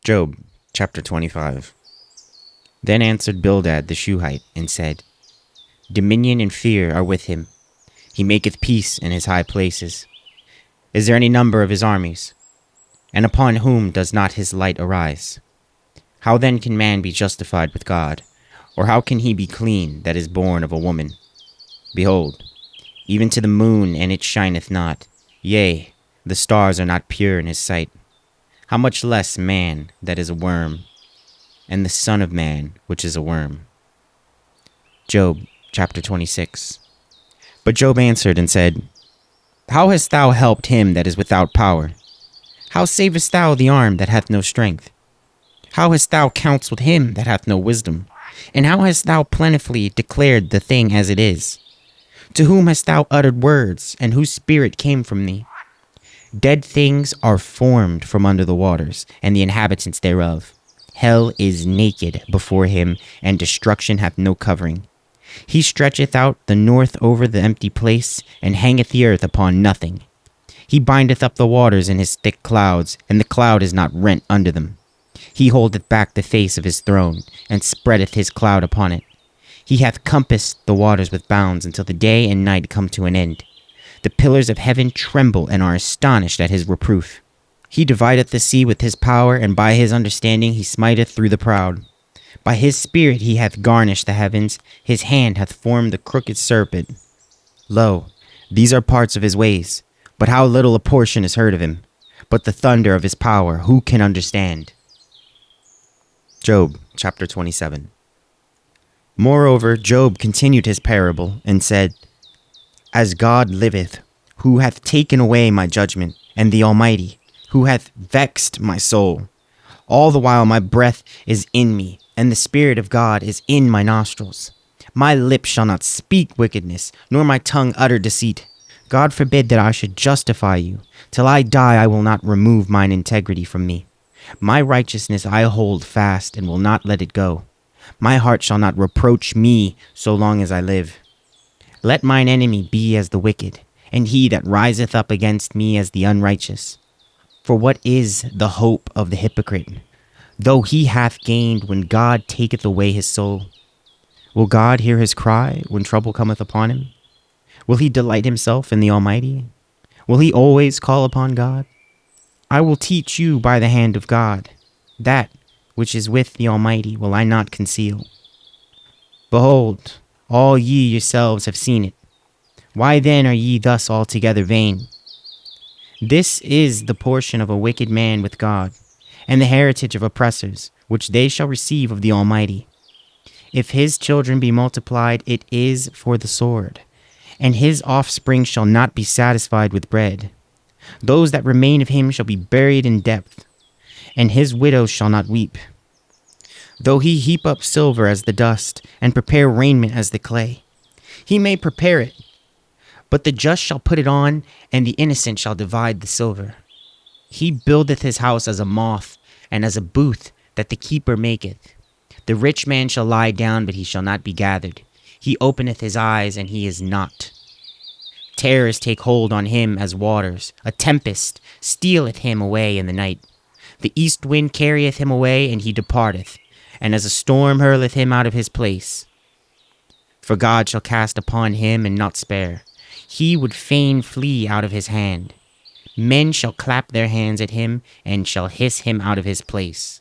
Job chapter 25. Then answered Bildad the Shuhite, and said, Dominion and fear are with him. He maketh peace in his high places. Is there any number of his armies? And upon whom does not his light arise? How then can man be justified with God? Or how can he be clean that is born of a woman? Behold, even to the moon, and it shineth not. Yea, the stars are not pure in his sight. How much less man that is a worm, and the son of man which is a worm. Job chapter 26. But Job answered and said, How hast thou helped him that is without power? How savest thou the arm that hath no strength? How hast thou counselled him that hath no wisdom? And how hast thou plentifully declared the thing as it is? To whom hast thou uttered words, and whose spirit came from thee? Dead things are formed from under the waters, and the inhabitants thereof. Hell is naked before him, and destruction hath no covering. He stretcheth out the north over the empty place, and hangeth the earth upon nothing. He bindeth up the waters in his thick clouds, and the cloud is not rent under them. He holdeth back the face of his throne, and spreadeth his cloud upon it. He hath compassed the waters with bounds, until the day and night come to an end. The pillars of heaven tremble and are astonished at his reproof. He divideth the sea with his power, and by his understanding he smiteth through the proud. By his spirit he hath garnished the heavens, his hand hath formed the crooked serpent. Lo, these are parts of his ways, but how little a portion is heard of him. But the thunder of his power, who can understand? Job chapter 27. Moreover, Job continued his parable, and said, As God liveth, who hath taken away my judgment, and the Almighty, who hath vexed my soul, all the while my breath is in me, and the Spirit of God is in my nostrils. My lips shall not speak wickedness, nor my tongue utter deceit. God forbid that I should justify you. Till I die I will not remove mine integrity from me. My righteousness I hold fast, and will not let it go. My heart shall not reproach me so long as I live. Let mine enemy be as the wicked, and he that riseth up against me as the unrighteous. For what is the hope of the hypocrite, though he hath gained when God taketh away his soul? Will God hear his cry when trouble cometh upon him? Will he delight himself in the Almighty? Will he always call upon God? I will teach you by the hand of God. That which is with the Almighty will I not conceal. Behold, all ye yourselves have seen it. Why then are ye thus altogether vain? This is the portion of a wicked man with God, and the heritage of oppressors, which they shall receive of the Almighty. If his children be multiplied, it is for the sword, and his offspring shall not be satisfied with bread. Those that remain of him shall be buried in depth, and his widows shall not weep. Though he heap up silver as the dust, and prepare raiment as the clay, he may prepare it, but the just shall put it on, and the innocent shall divide the silver. He buildeth his house as a moth, and as a booth that the keeper maketh. The rich man shall lie down, but he shall not be gathered. He openeth his eyes, and he is not. Terrors take hold on him as waters. A tempest stealeth him away in the night. The east wind carrieth him away, and he departeth, and as a storm hurleth him out of his place. For God shall cast upon him, and not spare. He would fain flee out of his hand. Men shall clap their hands at him, and shall hiss him out of his place.